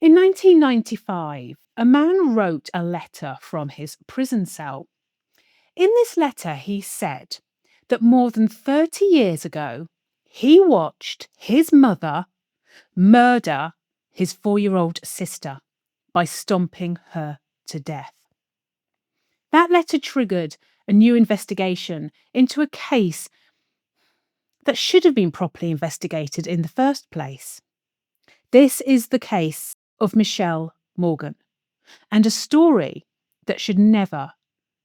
In 1995, a man wrote a letter from his prison cell. In this letter, he said that more than 30 years ago, he watched his mother murder his 4-year-old sister by stomping her to death. That letter triggered a new investigation into a case that should have been properly investigated in the first place. This is the case of Michele Morgan, and a story that should never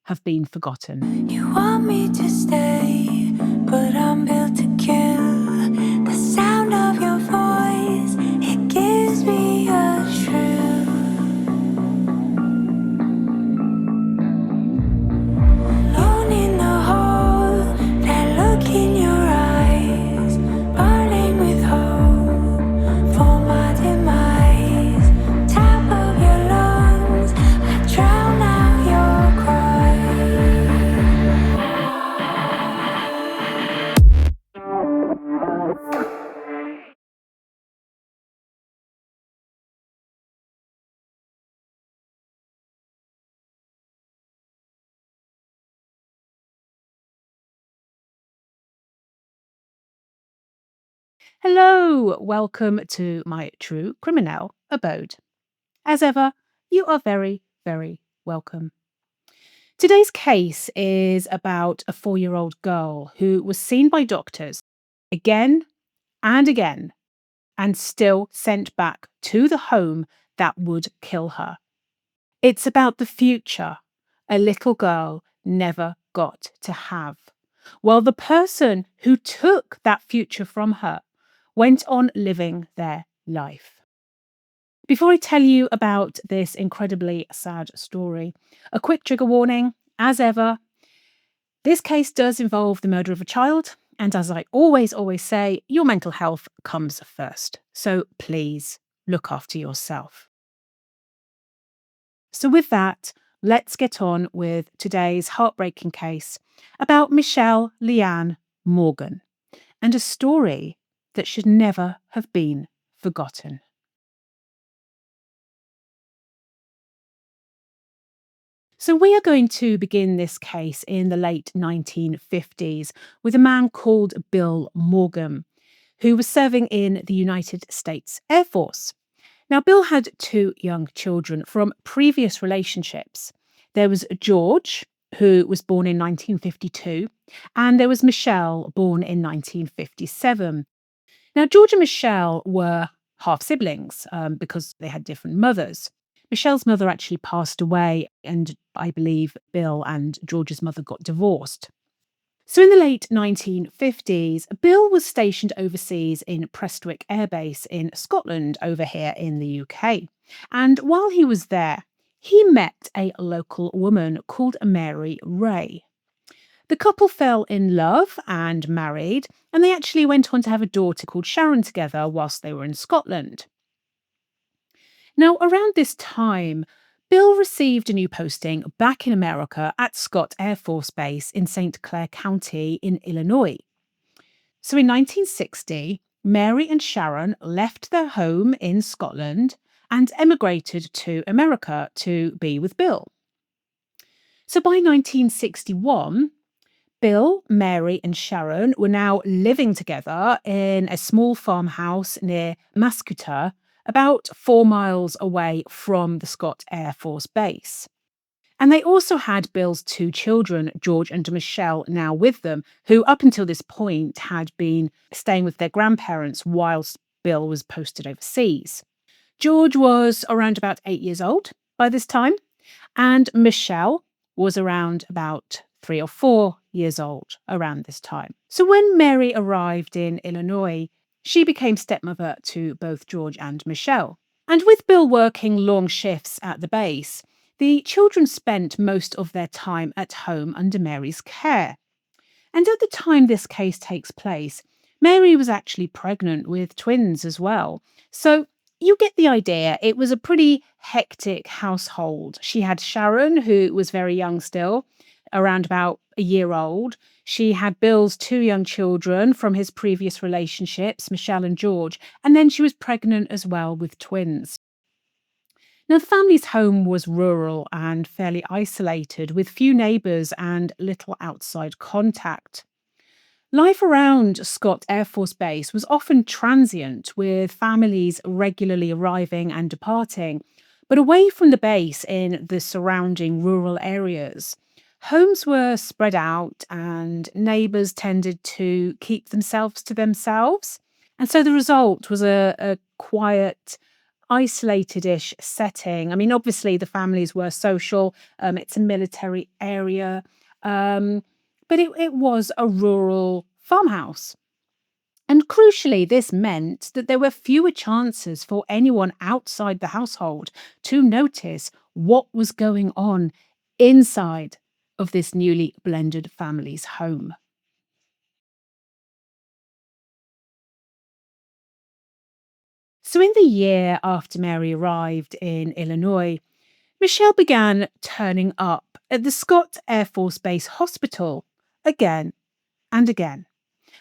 have been forgotten. You want me to stay, but I'm built to kill. The sound of your voice, it gives me a thrill. Alone in the hall, that look in your eyes, burning with hope for my demise. Top of your lungs, I drown out your cries. Hello, welcome to my true criminal abode. As ever, you are very, very welcome. Today's case is about a 4-year-old girl who was seen by doctors again and again and still sent back to the home that would kill her. It's about the future a little girl never got to have, while the person who took that future from her went on living their life. Before I tell you about this incredibly sad story, a quick trigger warning. As ever, this case does involve the murder of a child, and as I always say, your mental health comes first. So please look after yourself. So with that, let's get on with today's heartbreaking case about Michele Leanne Morgan and a story that should never have been forgotten. So we are going to begin this case in the late 1950s with a man called Bill Morgan, who was serving in the United States Air Force. Now, Bill had 2 young children from previous relationships. There was George, who was born in 1952, and there was Michele, born in 1957. Now, George and Michele were half siblings because they had different mothers. Michelle's mother actually passed away, and I believe Bill and George's mother got divorced. So in the late 1950s, Bill was stationed overseas in Prestwick Air Base in Scotland, over here in the UK. And while he was there, he met a local woman called Mary Ray. The couple fell in love and married, and they actually went on to have a daughter called Sharon together whilst they were in Scotland. Now, around this time, Bill received a new posting back in America at Scott Air Force Base in St. Clair County in Illinois. So in 1960, Mary and Sharon left their home in Scotland and emigrated to America to be with Bill. So by 1961, Bill, Mary, and Sharon were now living together in a small farmhouse near Mascouta, about 4 miles away from the Scott Air Force Base. And they also had Bill's 2 children, George and Michele, now with them, who up until this point had been staying with their grandparents whilst Bill was posted overseas. George was around about 8 years old by this time, and Michele was around about 3 or 4 years old around this time. So when Mary arrived in Illinois, she became stepmother to both George and Michele. And with Bill working long shifts at the base, the children spent most of their time at home under Mary's care. And at the time this case takes place, Mary was actually pregnant with twins as well. So you get the idea. It was a pretty hectic household. She had Sharon, who was very young still, around about a year old. She had Bill's 2 young children from his previous relationships, Michele and George, and then she was pregnant as well with twins. Now, the family's home was rural and fairly isolated, with few neighbours and little outside contact. Life around Scott Air Force Base was often transient, with families regularly arriving and departing. But away from the base in the surrounding rural areas, homes were spread out and neighbours tended to keep themselves to themselves. And so the result was a quiet, isolated ish setting. I mean, obviously, the families were social, it's a military area. Um, but it was a rural farmhouse. And crucially, this meant that there were fewer chances for anyone outside the household to notice what was going on inside of this newly blended family's home. So, in the year after Mary arrived in Illinois, Michelle began turning up at the Scott Air Force Base Hospital again and again,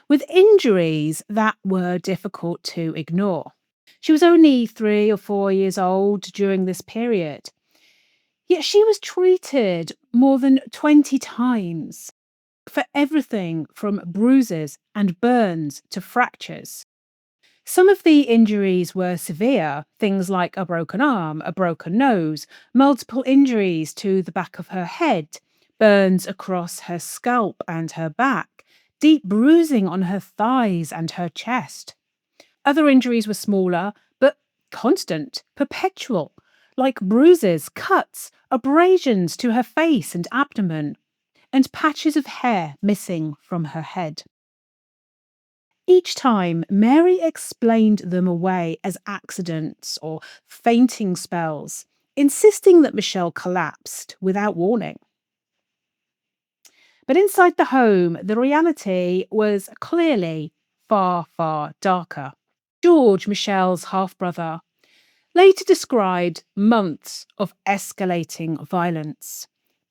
with injuries that were difficult to ignore. She was only 3 or 4 years old during this period, yet she was treated more than 20 times for everything from bruises and burns to fractures. Some of the injuries were severe, things like a broken arm, a broken nose, multiple injuries to the back of her head, burns across her scalp and her back, deep bruising on her thighs and her chest. Other injuries were smaller, but constant, perpetual, like bruises, cuts, abrasions to her face and abdomen, and patches of hair missing from her head. Each time, Mary explained them away as accidents or fainting spells, insisting that Michelle collapsed without warning. But inside the home, the reality was clearly far, far darker. George, Michelle's half brother, later described months of escalating violence,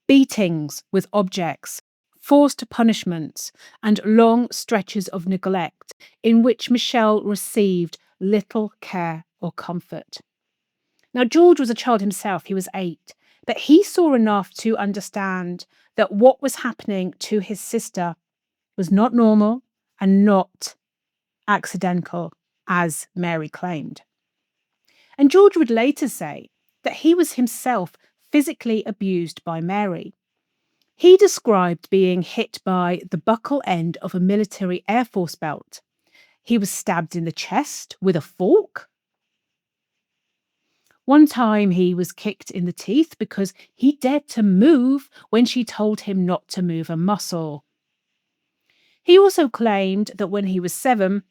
beatings with objects, forced punishments, and long stretches of neglect in which Michelle received little care or comfort. Now, George was a child himself, he was 8, but he saw enough to understand that what was happening to his sister was not normal and not accidental, as Mary claimed. And George would later say that he was himself physically abused by Mary. He described being hit by the buckle end of a military Air Force belt. He was stabbed in the chest with a fork. One time he was kicked in the teeth because he dared to move when she told him not to move a muscle. He also claimed that when he was 7,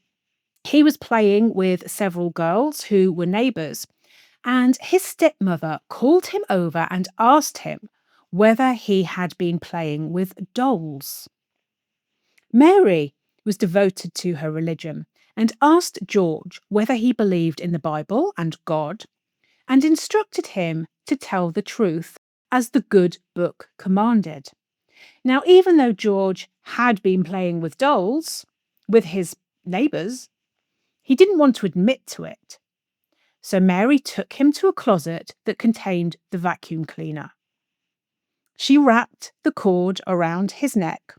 he was playing with several girls who were neighbours, and his stepmother called him over and asked him whether he had been playing with dolls. Mary was devoted to her religion and asked George whether he believed in the Bible and God, and instructed him to tell the truth as the good book commanded. Now, even though George had been playing with dolls with his neighbours, he didn't want to admit to it. So Mary took him to a closet that contained the vacuum cleaner. She wrapped the cord around his neck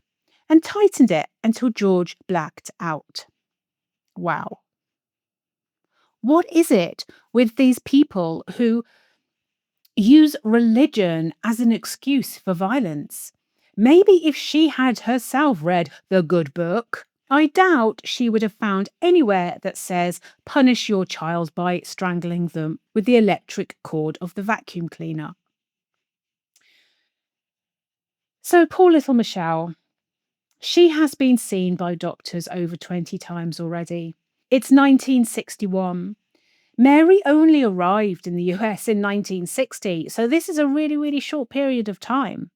and tightened it until George blacked out. Wow. What is it with these people who use religion as an excuse for violence? Maybe if she had herself read the good book, I doubt she would have found anywhere that says punish your child by strangling them with the electric cord of the vacuum cleaner. So poor little Michelle, she has been seen by doctors over 20 times already. It's 1961. Mary only arrived in the US in 1960, so this is a really, really short period of time.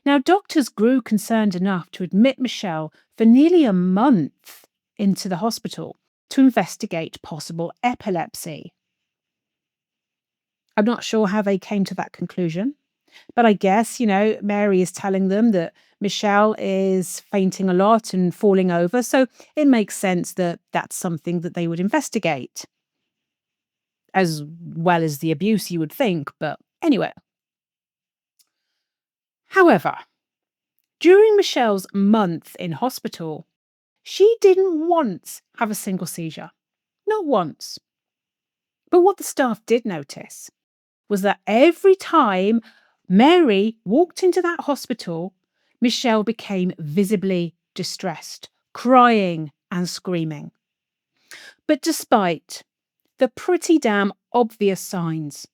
Now, doctors grew concerned enough to admit Michelle for nearly a month into the hospital to investigate possible epilepsy. I'm not sure how they came to that conclusion, but I guess, Mary is telling them that Michelle is fainting a lot and falling over, so it makes sense that that's something that they would investigate. as well as the abuse, you would think. But anyway, however, during Michelle's month in hospital, she didn't once have a single seizure. Not once. But what the staff did notice was that every time Mary walked into that hospital, Michelle became visibly distressed, crying and screaming. But despite the pretty damn obvious signs,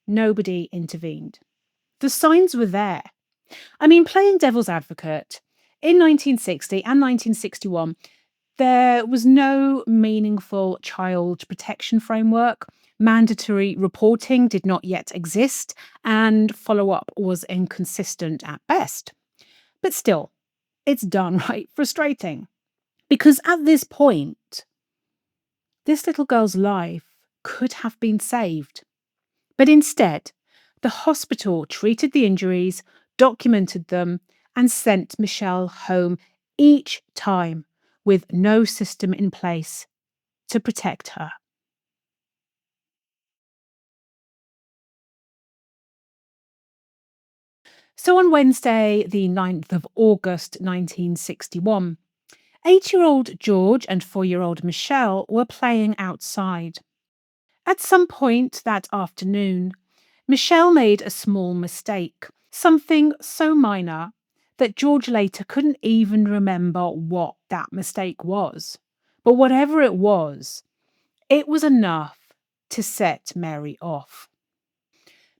nobody intervened. The signs were there. I mean, playing devil's advocate, in 1960 and 1961, there was no meaningful child protection framework. Mandatory reporting did not yet exist, and follow up was inconsistent at best. But still, it's downright frustrating. Because at this point, this little girl's life could have been saved. But instead, the hospital treated the injuries, documented them, and sent Michelle home each time with no system in place to protect her. So on Wednesday, the 9th of August 1961, 8-year-old George and 4-year-old Michelle were playing outside. At some point that afternoon, Michelle made a small mistake, something so minor that George later couldn't even remember what that mistake was. But whatever it was enough to set Mary off.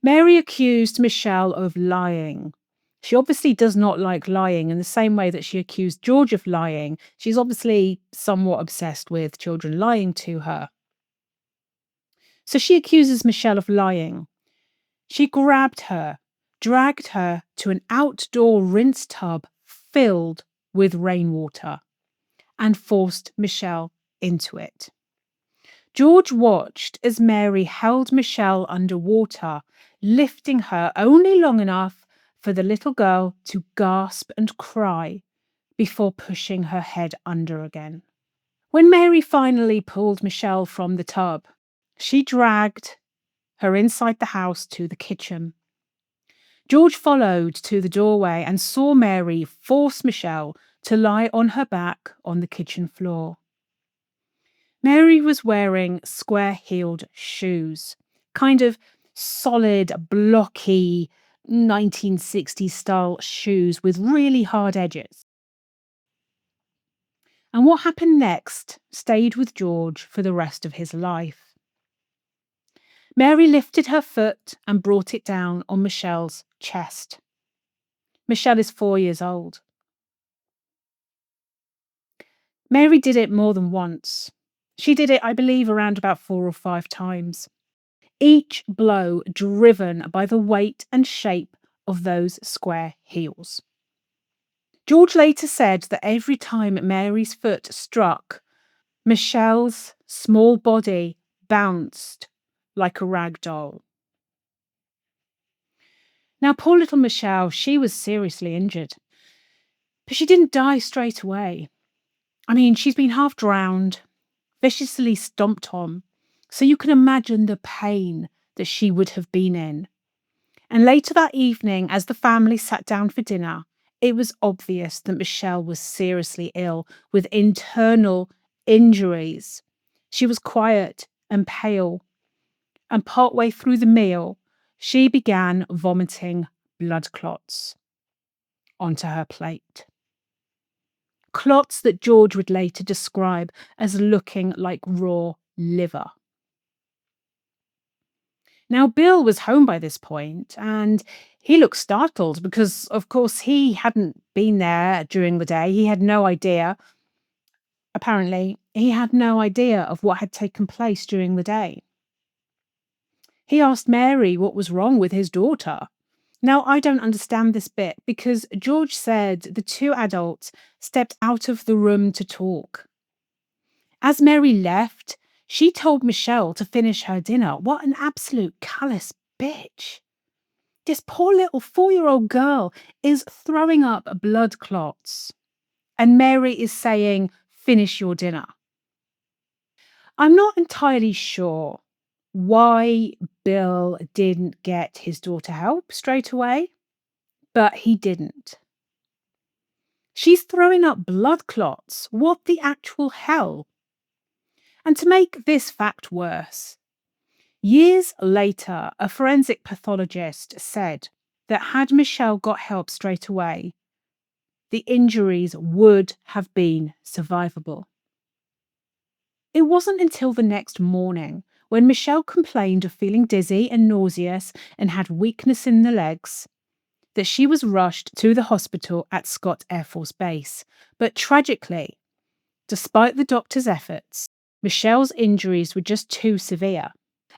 Mary accused Michelle of lying. She obviously does not like lying in the same way that she accused George of lying. She's obviously somewhat obsessed with children lying to her. So she accuses Michelle of lying. She grabbed her, dragged her to an outdoor rinse tub filled with rainwater, and forced Michelle into it. George watched as Mary held Michelle underwater, lifting her only long enough for the little girl to gasp and cry before pushing her head under again. When Mary finally pulled Michelle from the tub, she dragged her inside the house to the kitchen. George followed to the doorway and saw Mary force Michelle to lie on her back on the kitchen floor. Mary was wearing square-heeled shoes, kind of solid, blocky 1960s style shoes with really hard edges. And what happened next stayed with George for the rest of his life. Mary lifted her foot and brought it down on Michelle's chest. Michelle is 4 years old. Mary did it more than once. She did it, I believe, around about 4 or 5 times. Each blow driven by the weight and shape of those square heels. George later said that every time Mary's foot struck, Michelle's small body bounced like a rag doll. Now, poor little Michelle, she was seriously injured. But she didn't die straight away. I mean, she's been half drowned, viciously stomped on, so you can imagine the pain that she would have been in. And later that evening, as the family sat down for dinner, it was obvious that Michelle was seriously ill with internal injuries. She was quiet and pale, and partway through the meal, she began vomiting blood clots onto her plate. Clots that George would later describe as looking like raw liver. Now, Bill was home by this point, and he looked startled because, of course, he hadn't been there during the day. He had no idea. Apparently, he had no idea of what had taken place during the day. He asked Mary what was wrong with his daughter. Now, I don't understand this bit because George said the two adults stepped out of the room to talk. As Mary left, she told Michelle to finish her dinner. What an absolute callous bitch. This poor little 4-year-old girl is throwing up blood clots. And Mary is saying, finish your dinner. I'm not entirely sure why Bill didn't get his daughter help straight away, but he didn't. She's throwing up blood clots. What the actual hell? And to make this fact worse, years later, a forensic pathologist said that had Michele got help straight away, the injuries would have been survivable. It wasn't until the next morning, when Michele complained of feeling dizzy and nauseous and had weakness in the legs, that she was rushed to the hospital at Scott Air Force Base. But tragically, despite the doctor's efforts, Michele's injuries were just too severe.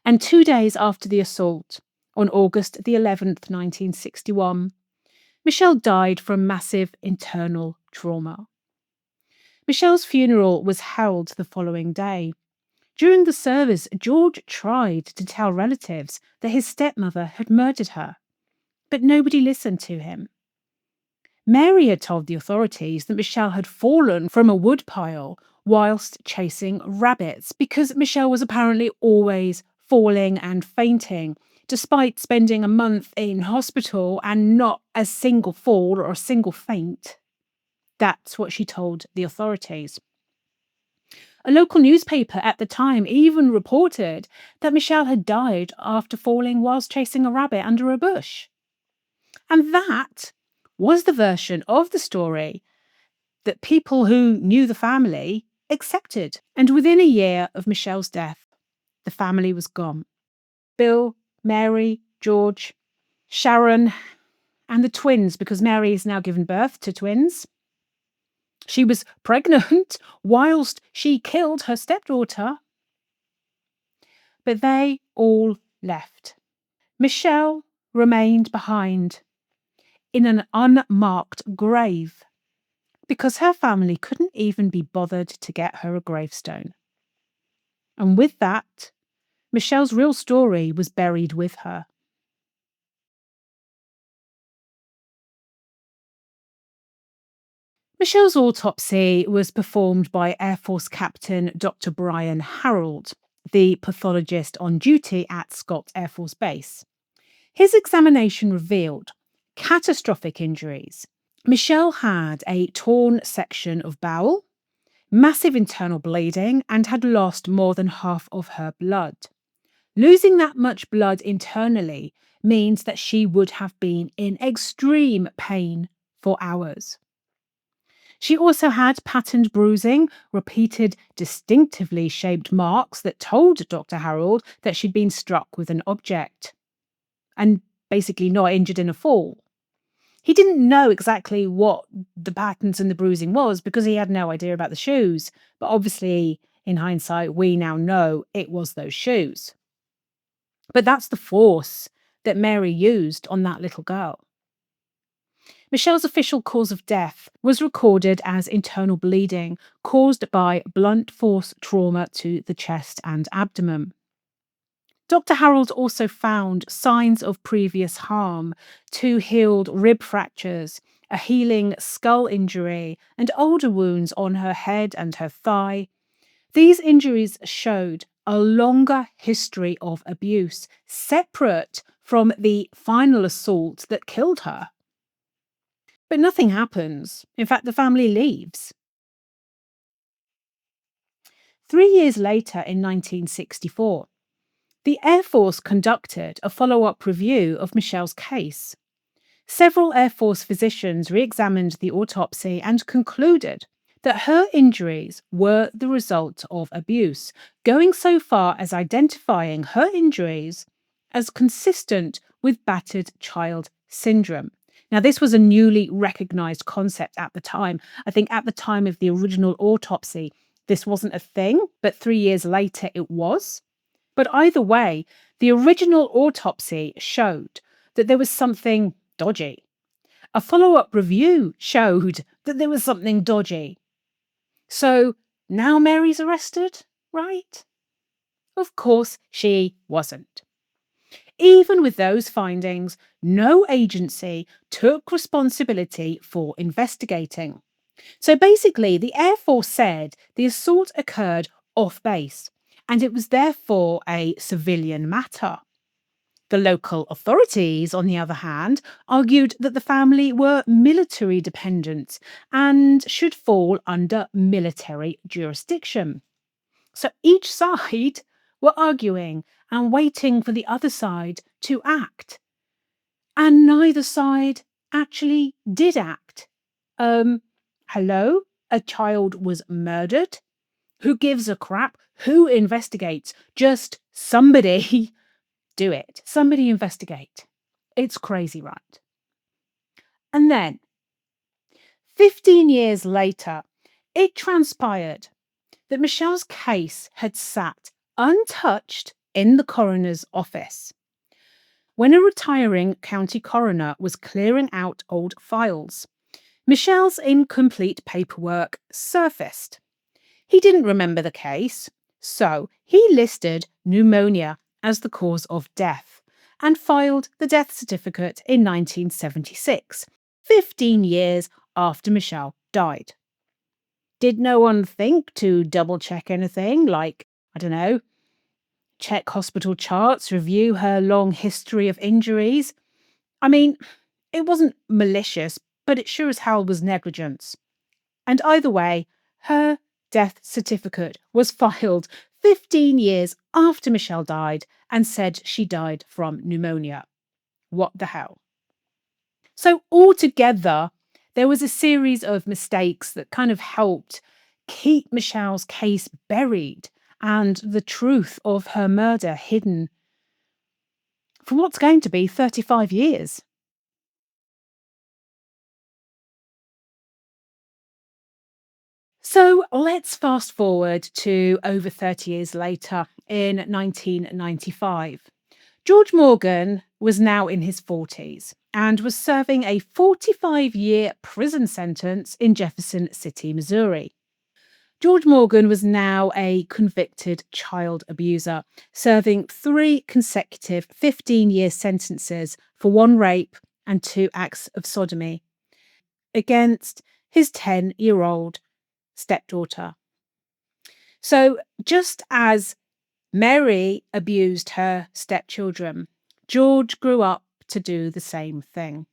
And 2 days after the assault, on August the 11th, 1961, Michele died from massive internal trauma. Michele's funeral was held the following day. During the service, George tried to tell relatives that his stepmother had murdered her, but nobody listened to him. Mary had told the authorities that Michele had fallen from a woodpile whilst chasing rabbits, because Michele was apparently always falling and fainting, despite spending a month in hospital and not a single fall or a single faint. That's what she told the authorities. A local newspaper at the time even reported that Michele had died after falling whilst chasing a rabbit under a bush. And that was the version of the story that people who knew the family accepted. And within a year of Michele's death, the family was gone. Bill, Mary, George, Sharon, and the twins, because Mary has now given birth to twins. She was pregnant whilst she killed her stepdaughter. But they all left. Michele remained behind in an unmarked grave because her family couldn't even be bothered to get her a gravestone. And with that, Michele's real story was buried with her. Michele's autopsy was performed by Air Force Captain Dr. Brian Harold, the pathologist on duty at Scott Air Force Base. His examination revealed catastrophic injuries. Michele had a torn section of bowel, massive internal bleeding, and had lost more than half of her blood. Losing that much blood internally means that she would have been in extreme pain for hours. She also had patterned bruising, repeated distinctively shaped marks that told Dr. Harold that she'd been struck with an object and basically not injured in a fall. He didn't know exactly what the patterns and the bruising was because he had no idea about the shoes. But obviously, in hindsight, we now know it was those shoes. But that's the force that Mary used on that little girl. Michele's official cause of death was recorded as internal bleeding caused by blunt force trauma to the chest and abdomen. Dr. Harold also found signs of previous harm, 2 healed rib fractures, a healing skull injury, and older wounds on her head and her thigh. These injuries showed a longer history of abuse, separate from the final assault that killed her. But nothing happens. In fact, the family leaves. 3 years later, in 1964, the Air Force conducted a follow-up review of Michele's case. Several Air Force physicians re-examined the autopsy and concluded that her injuries were the result of abuse, going so far as identifying her injuries as consistent with battered child syndrome. Now, this was a newly recognised concept at the time. I think at the time of the original autopsy, this wasn't a thing, but 3 years later it was. But either way, the original autopsy showed that there was something dodgy. A follow-up review showed that there was something dodgy. So now Mary's arrested, right? Of course she wasn't. Even with those findings, no agency took responsibility for investigating. So basically, the Air Force said the assault occurred off base, and it was therefore a civilian matter. The local authorities, on the other hand, argued that the family were military dependent and should fall under military jurisdiction. So each side were arguing and waiting for the other side to act. And neither side actually did act. Hello? A child was murdered? Who gives a crap? Who investigates? Just somebody do it. Somebody investigate. It's crazy, right? And then, 15 years later, it transpired that Michelle's case had sat untouched in the coroner's office when a retiring county coroner was clearing out old files. Michelle's incomplete paperwork surfaced. He didn't remember the case, so he listed pneumonia as the cause of death and filed the death certificate in 1976, 15 years after Michele died. Did no one think to double check anything like, I don't know, check hospital charts, review her long history of injuries? I mean, it wasn't malicious, but it sure as hell was negligence. And either way, her death certificate was filed 15 years after Michele died and said she died from pneumonia. What the hell? So, altogether, there was a series of mistakes that kind of helped keep Michelle's case buried and the truth of her murder hidden for what's going to be 35 years. So let's fast forward to over 30 years later in 1995. George Morgan was now in his 40s and was serving a 45-year prison sentence in Jefferson City, Missouri. George Morgan was now a convicted child abuser, serving 3 consecutive 15-year sentences for 1 rape and 2 acts of sodomy against his 10-year-old stepdaughter. So, just as Mary abused her stepchildren, George grew up to do the same thing.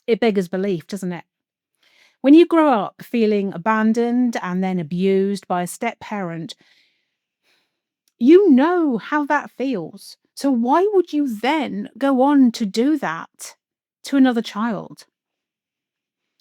It beggars belief, doesn't it? When you grow up feeling abandoned and then abused by a step parent, you know how that feels. So, why would you then go on to do that to another child?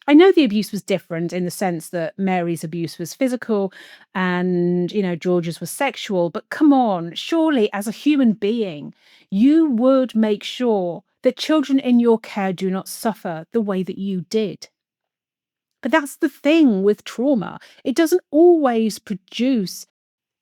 I know the abuse was different in the sense that Mary's abuse was physical and, George's was sexual. But come on, surely as a human being, you would make sure that children in your care do not suffer the way that you did. But that's the thing with trauma. It doesn't always produce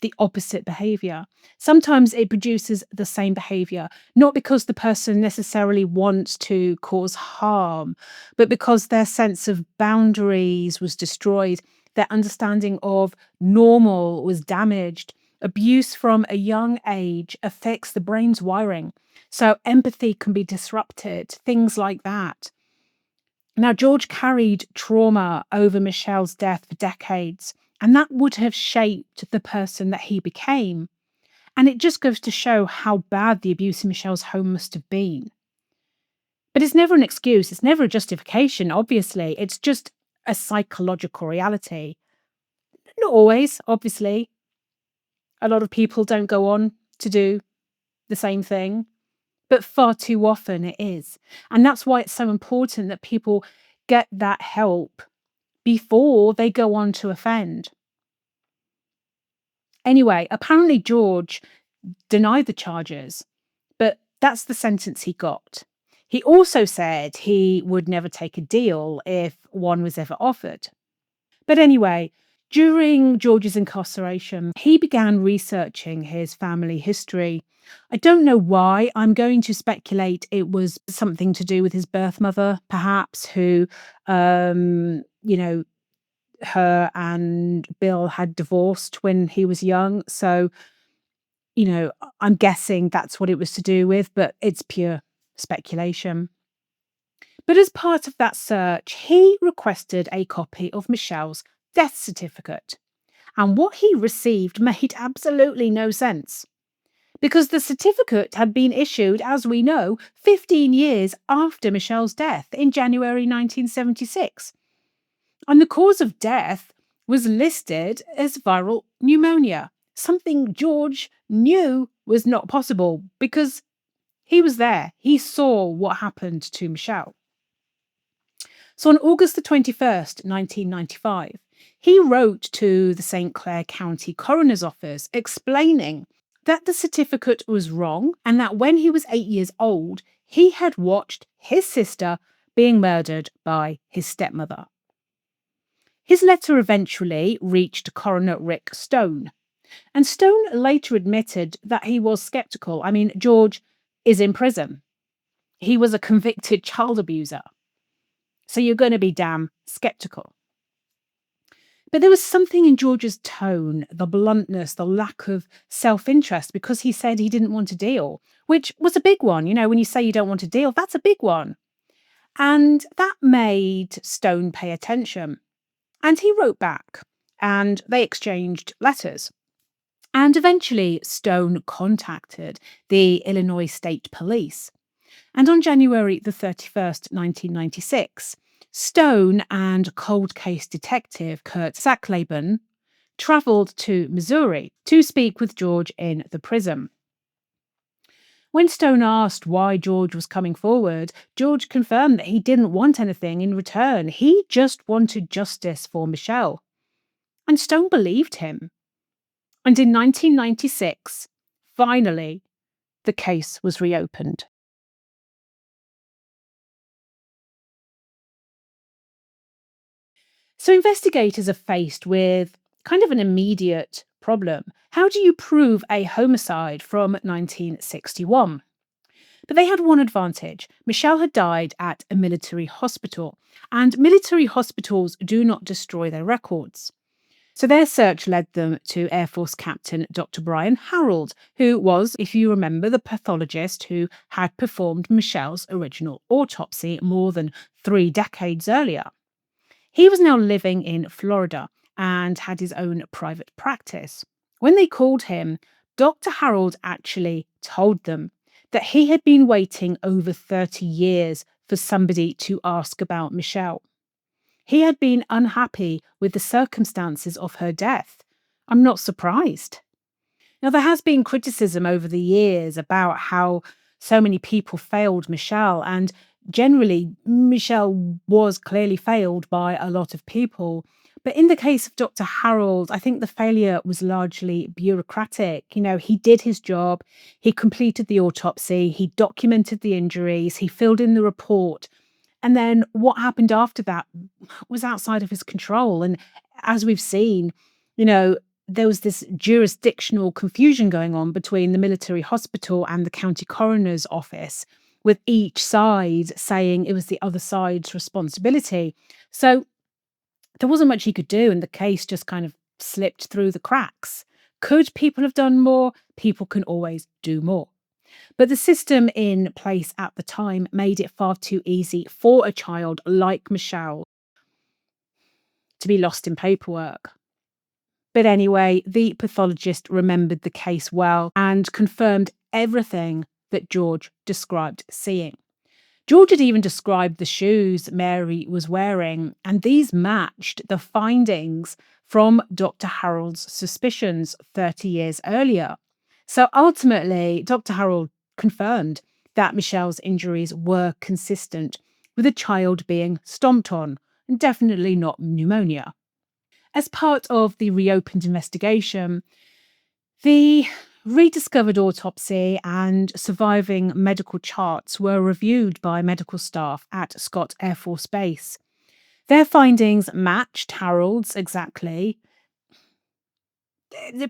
the opposite behavior. Sometimes it produces the same behavior, not because the person necessarily wants to cause harm, but because their sense of boundaries was destroyed, their understanding of normal was damaged. Abuse from a young age affects the brain's wiring. So empathy can be disrupted, things like that. Now, George carried trauma over Michelle's death for decades, and that would have shaped the person that he became. And it just goes to show how bad the abuse in Michelle's home must have been. But it's never an excuse, it's never a justification, obviously. It's just a psychological reality. Not always, obviously. A lot of people don't go on to do the same thing, but far too often it is. And that's why it's so important that people get that help before they go on to offend. Anyway, apparently George denied the charges, but that's the sentence he got. He also said he would never take a deal if one was ever offered. But anyway, during George's incarceration, he began researching his family history. I don't know why. I'm going to speculate it was something to do with his birth mother, perhaps, who, her and Bill had divorced when he was young. So, I'm guessing that's what it was to do with, but it's pure speculation. But as part of that search, he requested a copy of Michelle's death certificate. And what he received made absolutely no sense because the certificate had been issued, as we know, 15 years after Michelle's death in January 1976. And the cause of death was listed as viral pneumonia, something George knew was not possible because he was there. He saw what happened to Michelle. So on August the 21st, 1995, he wrote to the St. Clair County Coroner's Office explaining that the certificate was wrong and that when he was 8 years old, he had watched his sister being murdered by his stepmother. His letter eventually reached Coroner Rick Stone, and Stone later admitted that he was skeptical. I mean, George is in prison. He was a convicted child abuser. So you're going to be damn skeptical. But there was something in George's tone, the bluntness, the lack of self-interest, because he said he didn't want to deal, which was a big one. You know, when you say you don't want to deal, that's a big one. And that made Stone pay attention. And he wrote back and they exchanged letters. And eventually Stone contacted the Illinois State Police. And on January the 31st, 1996, Stone and cold case detective Kurt Sackleben travelled to Missouri to speak with George in the prison. When Stone asked why George was coming forward, George confirmed that he didn't want anything in return. He just wanted justice for Michelle. And Stone believed him. And in 1996, finally, the case was reopened. So investigators are faced with kind of an immediate problem. How do you prove a homicide from 1961? But they had one advantage. Michelle had died at a military hospital, and military hospitals do not destroy their records. So their search led them to Air Force Captain Dr. Brian Harold, who was, if you remember, the pathologist who had performed Michelle's original autopsy more than 3 decades earlier. He was now living in Florida and had his own private practice. When they called him, Dr. Harold actually told them that he had been waiting over 30 years for somebody to ask about Michelle. He had been unhappy with the circumstances of her death. I'm not surprised. Now, there has been criticism over the years about how so many people failed Michelle, and generally, Michelle was clearly failed by a lot of people. But in the case of Dr. Harold, I think the failure was largely bureaucratic. You know, he did his job, he completed the autopsy, he documented the injuries, he filled in the report. And then what happened after that was outside of his control. And as we've seen, you know, there was this jurisdictional confusion going on between the military hospital and the county coroner's office, with each side saying it was the other side's responsibility. So there wasn't much he could do, and the case just kind of slipped through the cracks. Could people have done more? People can always do more. But the system in place at the time made it far too easy for a child like Michelle to be lost in paperwork. But anyway, the pathologist remembered the case well and confirmed everything that George described seeing. George had even described the shoes Mary was wearing, and these matched the findings from Dr. Harold's suspicions 30 years earlier. So ultimately, Dr. Harold confirmed that Michelle's injuries were consistent with a child being stomped on, and definitely not pneumonia. As part of the reopened investigation, the rediscovered autopsy and surviving medical charts were reviewed by medical staff at Scott Air Force Base. Their findings matched Harold's exactly.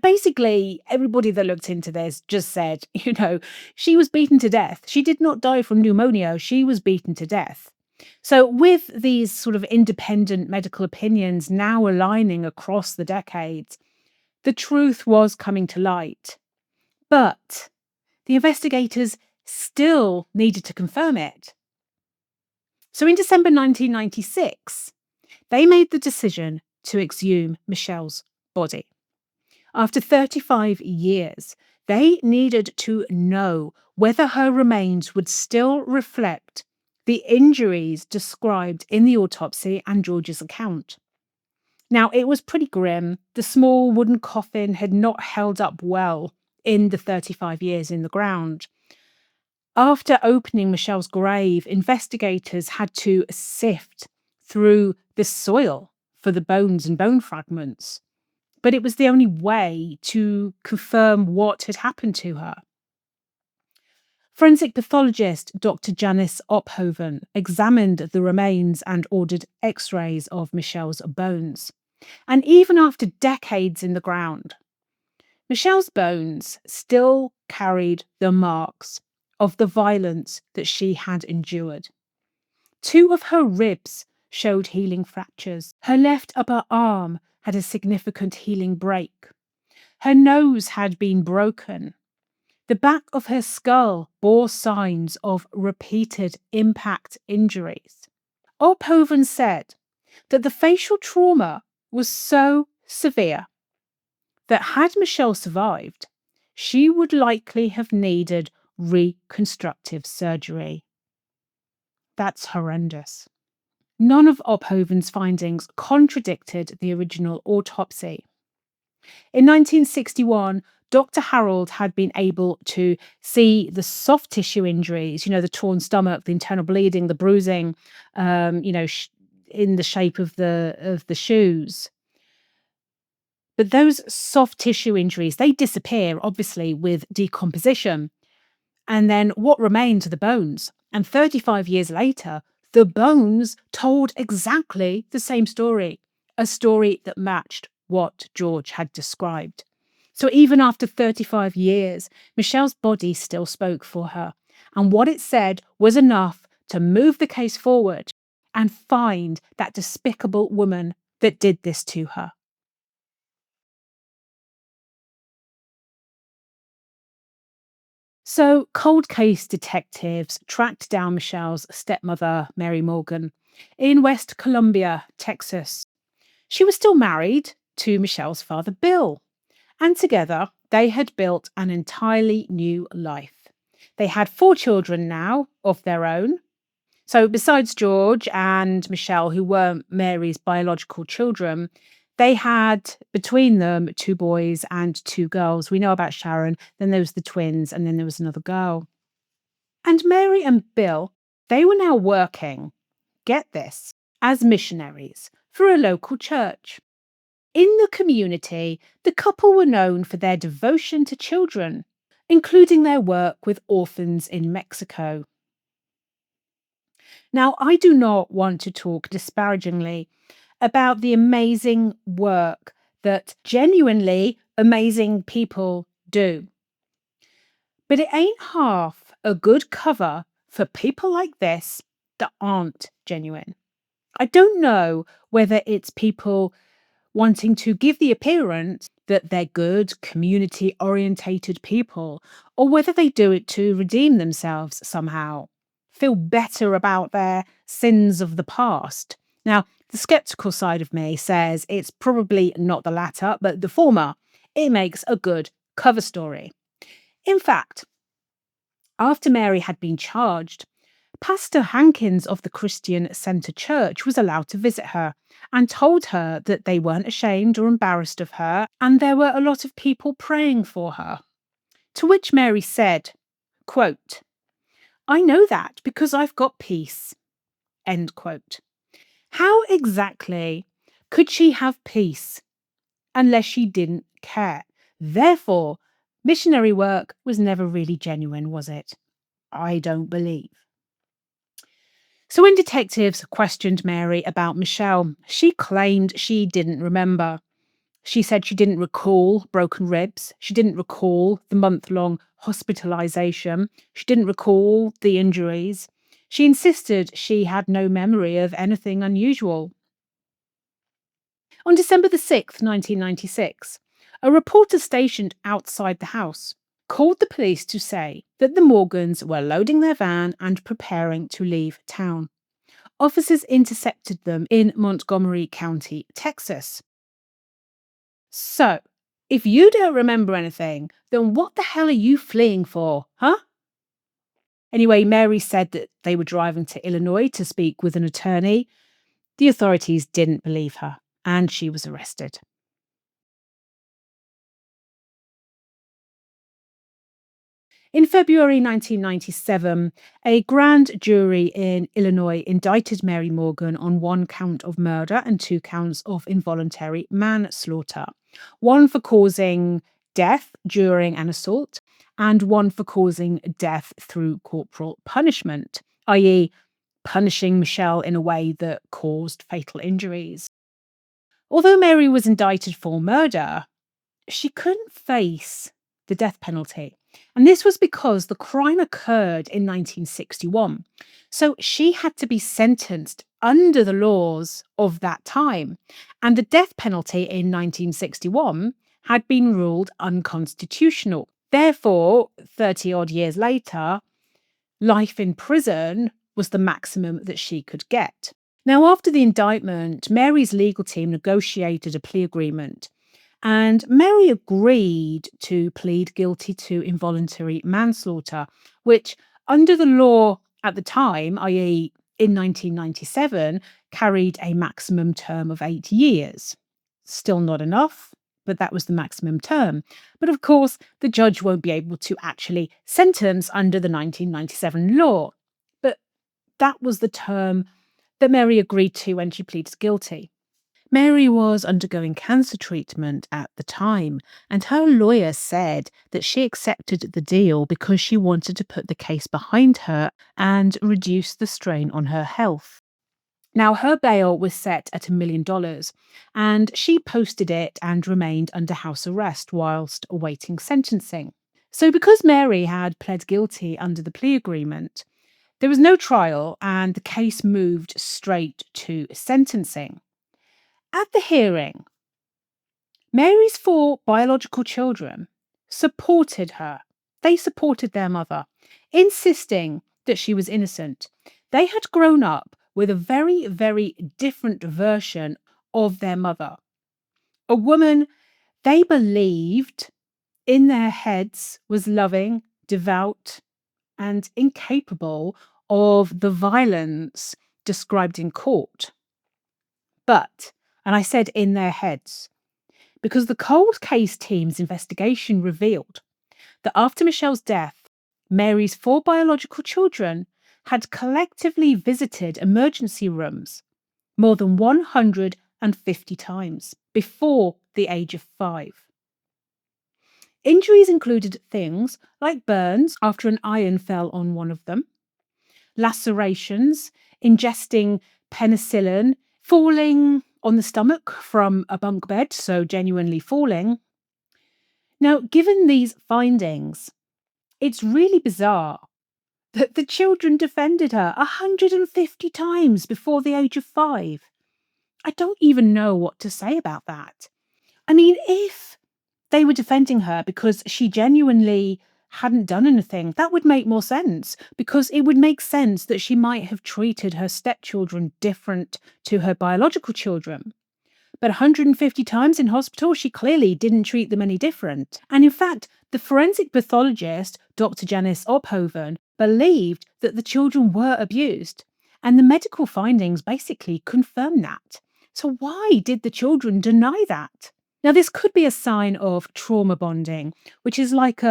Basically, everybody that looked into this just said, you know, she was beaten to death. She did not die from pneumonia. She was beaten to death. So with these sort of independent medical opinions now aligning across the decades, the truth was coming to light. But the investigators still needed to confirm it. So in December 1996, they made the decision to exhume Michelle's body. After 35 years, they needed to know whether her remains would still reflect the injuries described in the autopsy and George's account. Now, it was pretty grim. The small wooden coffin had not held up well in the 35 years in the ground. After opening Michelle's grave, investigators had to sift through the soil for the bones and bone fragments. But it was the only way to confirm what had happened to her. Forensic pathologist Dr. Janice Ophoven examined the remains and ordered x-rays of Michelle's bones. And even after decades in the ground, Michelle's bones still carried the marks of the violence that she had endured. 2 of her ribs showed healing fractures. Her left upper arm had a significant healing break. Her nose had been broken. The back of her skull bore signs of repeated impact injuries. Ophoven said that the facial trauma was so severe that had Michele survived, she would likely have needed reconstructive surgery. That's horrendous. None of Ophoven's findings contradicted the original autopsy. In 1961, Dr. Harold had been able to see the soft tissue injuries, the torn stomach, the internal bleeding, the bruising, in the shape of the shoes. But those soft tissue injuries, they disappear, obviously, with decomposition. And then what remains are the bones. And 35 years later, the bones told exactly the same story, a story that matched what George had described. So even after 35 years, Michelle's body still spoke for her. And what it said was enough to move the case forward and find that despicable woman that did this to her. So, cold case detectives tracked down Michelle's stepmother, Mary Morgan, in West Columbia, Texas. She was still married to Michelle's father, Bill, and together they had built an entirely new life. They had 4 children now of their own. So, besides George and Michele, who were Mary's biological children, they had between them 2 boys and 2 girls. We know about Sharon, then there was the twins, and then there was another girl. And Mary and Bill, they were now working, get this, as missionaries for a local church. In the community, the couple were known for their devotion to children, including their work with orphans in Mexico. Now, I do not want to talk disparagingly about the amazing work that genuinely amazing people do. But it ain't half a good cover for people like this that aren't genuine. I don't know whether it's people wanting to give the appearance that they're good, community-orientated people, or whether they do it to redeem themselves somehow, feel better about their sins of the past. Now, the skeptical side of me says it's probably not the latter, but the former. It makes a good cover story. In fact, after Mary had been charged, Pastor Hankins of the Christian Centre Church was allowed to visit her and told her that they weren't ashamed or embarrassed of her, and there were a lot of people praying for her. To which Mary said, quote, "I know that because I've got peace." End quote. How exactly could she have peace unless she didn't care? Therefore, missionary work was never really genuine, was it? I don't believe. So when detectives questioned Mary about Michele, she claimed she didn't remember. She said she didn't recall broken ribs. She didn't recall the month-long hospitalization. She didn't recall the injuries. She insisted she had no memory of anything unusual. On December the 6th, 1996, a reporter stationed outside the house called the police to say that the Morgans were loading their van and preparing to leave town. Officers intercepted them in Montgomery County, Texas. So, If you don't remember anything, then what the hell are you fleeing for, huh? Anyway, Mary said that they were driving to Illinois to speak with an attorney. The authorities didn't believe her, and she was arrested. In February 1997, a grand jury in Illinois indicted Mary Morgan on one count of murder and two counts of involuntary manslaughter, one for causing death during an assault and one for causing death through corporal punishment, i.e., punishing Michele in a way that caused fatal injuries. Although Mary was indicted for murder, she couldn't face the death penalty. And this was because the crime occurred in 1961. So she had to be sentenced under the laws of that time. And the death penalty in 1961 had been ruled unconstitutional. Therefore, 30 odd years later, life in prison was the maximum that she could get. Now, after the indictment, Mary's legal team negotiated a plea agreement, and Mary agreed to plead guilty to involuntary manslaughter, which, under the law at the time, i.e., in 1997, carried a maximum term of 8 years. Still not enough, but that was the maximum term. But of course, the judge won't be able to actually sentence under the 1997 law. But that was the term that Mary agreed to when she pleaded guilty. Mary was undergoing cancer treatment at the time, and her lawyer said that she accepted the deal because she wanted to put the case behind her and reduce the strain on her health. Now, her bail was set at $1 million, and she posted it and remained under house arrest whilst awaiting sentencing. So, because Mary had pled guilty under the plea agreement, there was no trial and the case moved straight to sentencing. At the hearing, Mary's four biological children supported her. They supported their mother, insisting that she was innocent. They had grown up with a very, very different version of their mother. A woman they believed in their heads was loving, devout, and incapable of the violence described in court. But, and I said in their heads, because the cold case team's investigation revealed that after Michele's death, Mary's four biological children had collectively visited emergency rooms more than 150 times before the age of 5. Injuries included things like burns after an iron fell on one of them, lacerations, ingesting penicillin, falling on the stomach from a bunk bed, so genuinely falling. Now, given these findings, it's really bizarre that the children defended her 150 times before the age of 5. I don't even know what to say about that. I mean, if they were defending her because she genuinely hadn't done anything, that would make more sense, because it would make sense that she might have treated her stepchildren different to her biological children. But 150 times in hospital, she clearly didn't treat them any different. And in fact, the forensic pathologist, Dr. Janice Ophoven, believed that the children were abused. And the medical findings basically confirm that. So why did the children deny that? Now, this could be a sign of trauma bonding, which is like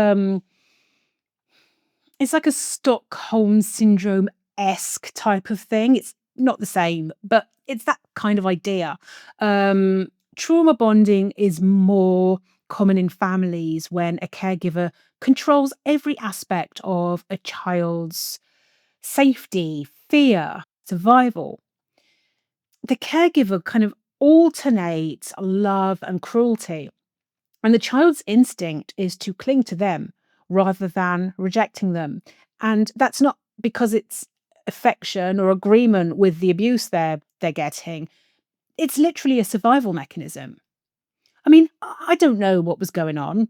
it's like a Stockholm syndrome-esque type of thing. It's not the same, but it's that kind of idea. Trauma bonding is more common in families when a caregiver controls every aspect of a child's safety, fear, survival. The caregiver kind of alternates love and cruelty, and the child's instinct is to cling to them rather than rejecting them. And that's not because it's affection or agreement with the abuse they're getting. It's literally a survival mechanism. I mean, I don't know what was going on.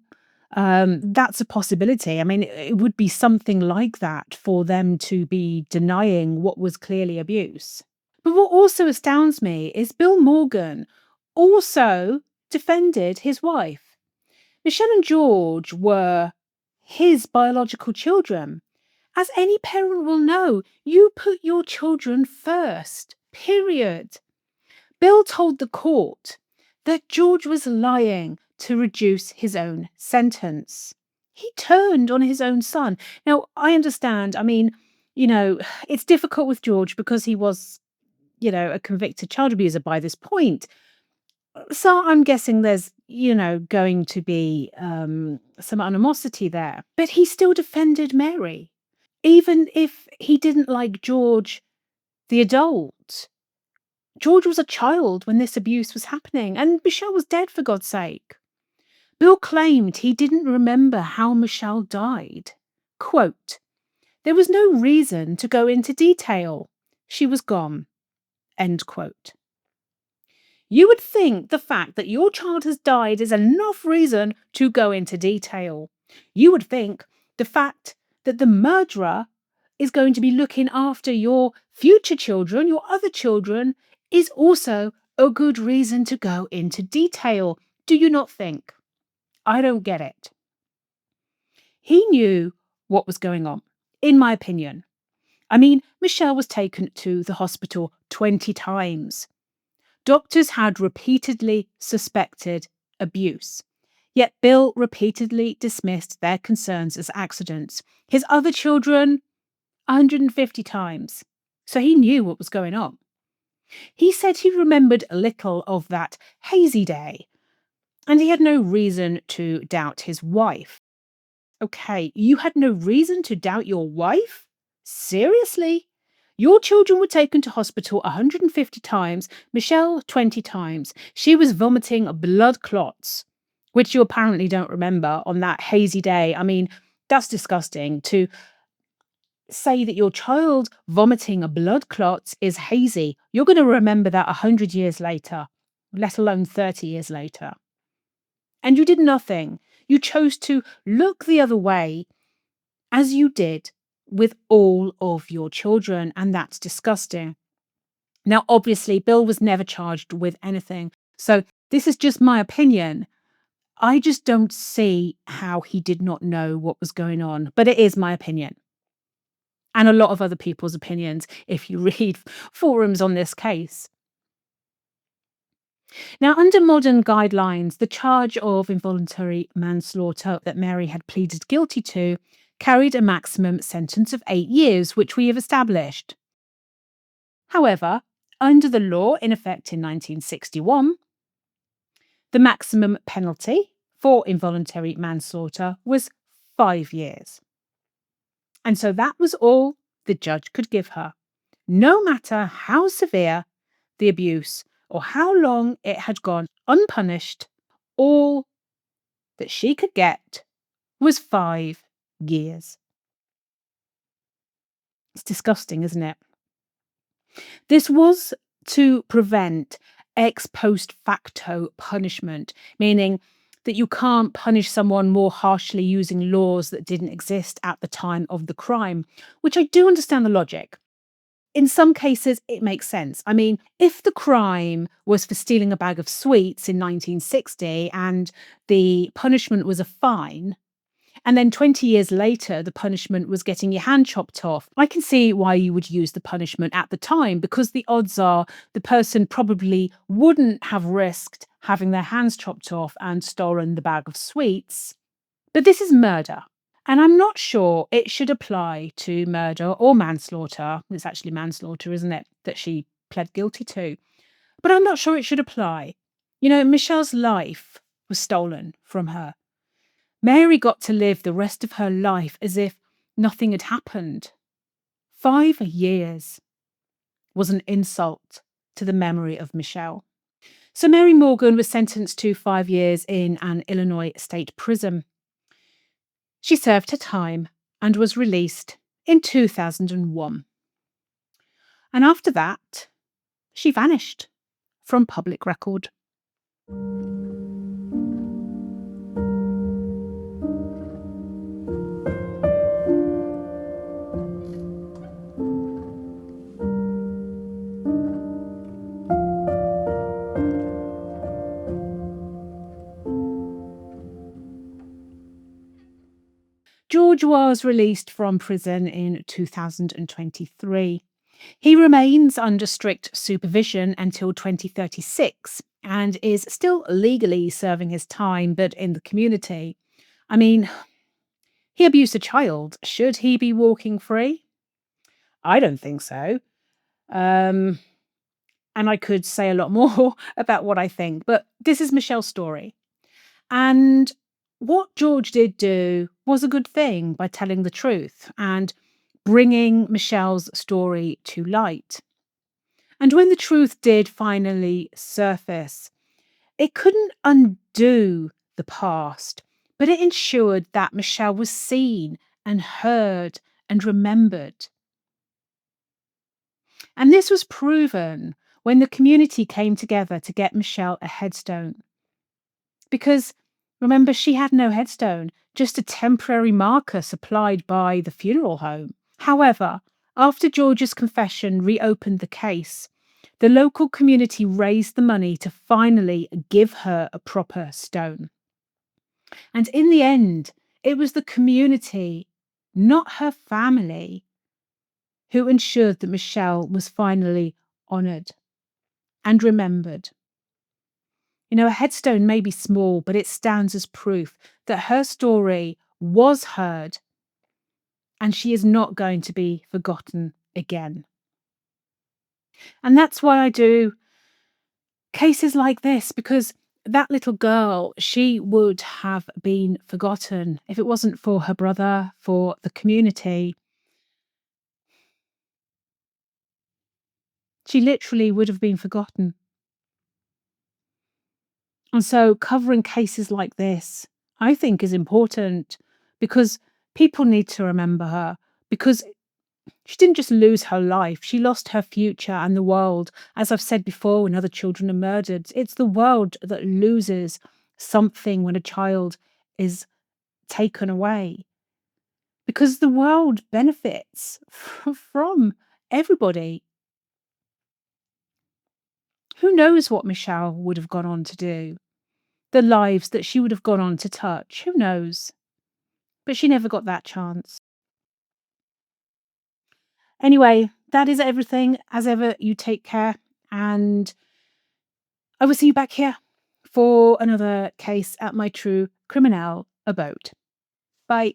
That's a possibility. I mean, it would be something like that for them to be denying what was clearly abuse. But what also astounds me is Bill Morgan also defended his wife. Michelle and George were his biological children. As any parent will know, you put your children first, period. Bill told the court that George was lying to reduce his own sentence. He turned on his own son. Now, I understand. I mean, it's difficult with George because he was, a convicted child abuser by this point. So I'm guessing there's, going to be some animosity there. But he still defended Mary, even if he didn't like George, the adult. George was a child when this abuse was happening, and Michelle was dead, for God's sake. Bill claimed he didn't remember how Michelle died. Quote, "There was no reason to go into detail. She was gone." End quote. You would think the fact that your child has died is enough reason to go into detail. You would think the fact that the murderer is going to be looking after your future children, your other children, is also a good reason to go into detail. Do you not think? I don't get it. He knew what was going on, in my opinion. I mean, Michelle was taken to the hospital 20 times. Doctors had repeatedly suspected abuse, yet Bill repeatedly dismissed their concerns as accidents. His other children, 150 times. So he knew what was going on. He said he remembered little of that hazy day, and he had no reason to doubt his wife. Okay, you had no reason to doubt your wife? Seriously? Your children were taken to hospital 150 times, Michelle 20 times. She was vomiting blood clots, which you apparently don't remember on that hazy day. I mean, that's disgusting. To say that your child vomiting blood clots is hazy, you're going to remember that 100 years later, let alone 30 years later. And you did nothing. You chose to look the other way, as you did with all of your children, and that's disgusting. Now, obviously, Bill was never charged with anything, so this is just my opinion. I just don't see how he did not know what was going on, but it is my opinion. And a lot of other people's opinions if you read forums on this case. Now, under modern guidelines, the charge of involuntary manslaughter that Mary had pleaded guilty to carried a maximum sentence of 8 years, which we have established. However, under the law in effect in 1961, the maximum penalty for involuntary manslaughter was 5 years. And so that was all the judge could give her, no matter how severe the abuse or how long it had gone unpunished. All that she could get was 5 years. It's disgusting, isn't it? This was to prevent ex post facto punishment, meaning that you can't punish someone more harshly using laws that didn't exist at the time of the crime, which I do understand the logic. In some cases, it makes sense. I mean, if the crime was for stealing a bag of sweets in 1960 and the punishment was a fine, and then 20 years later, the punishment was getting your hand chopped off, I can see why you would use the punishment at the time, because the odds are the person probably wouldn't have risked having their hands chopped off and stolen the bag of sweets. But this is murder. And I'm not sure it should apply to murder or manslaughter. It's actually manslaughter, isn't it, that she pled guilty to? But I'm not sure it should apply. Michelle's life was stolen from her. Mary got to live the rest of her life as if nothing had happened. 5 years was an insult to the memory of Michelle. So Mary Morgan was sentenced to 5 years in an Illinois state prison. She served her time and was released in 2001. And after that, she vanished from public record. George was released from prison in 2023. He remains under strict supervision until 2036 and is still legally serving his time, but in the community. I mean, he abused a child. Should he be walking free? I don't think so. Um, and I could say a lot more about what I think, but this is Michelle's story. And what George did do was a good thing by telling the truth and bringing Michelle's story to light. And when the truth did finally surface, it couldn't undo the past, but it ensured that Michelle was seen and heard and remembered. And this was proven when the community came together to get Michelle a headstone. Because remember, she had no headstone, just a temporary marker supplied by the funeral home. However, after George's confession reopened the case, the local community raised the money to finally give her a proper stone. And in the end, it was the community, not her family, who ensured that Michelle was finally honoured and remembered. You know, a headstone may be small, but it stands as proof that her story was heard and she is not going to be forgotten again. And that's why I do cases like this, because that little girl, she would have been forgotten if it wasn't for her brother, for the community. She literally would have been forgotten. And so covering cases like this, I think, is important because people need to remember her, because she didn't just lose her life, she lost her future and the world. As I've said before, when other children are murdered, it's the world that loses something when a child is taken away. Because the world benefits from everybody. Who knows what Michelle would have gone on to do? The lives that she would have gone on to touch, who knows? But she never got that chance. Anyway, that is everything. As ever, you take care, and I will see you back here for another case at my true criminal abode. Bye.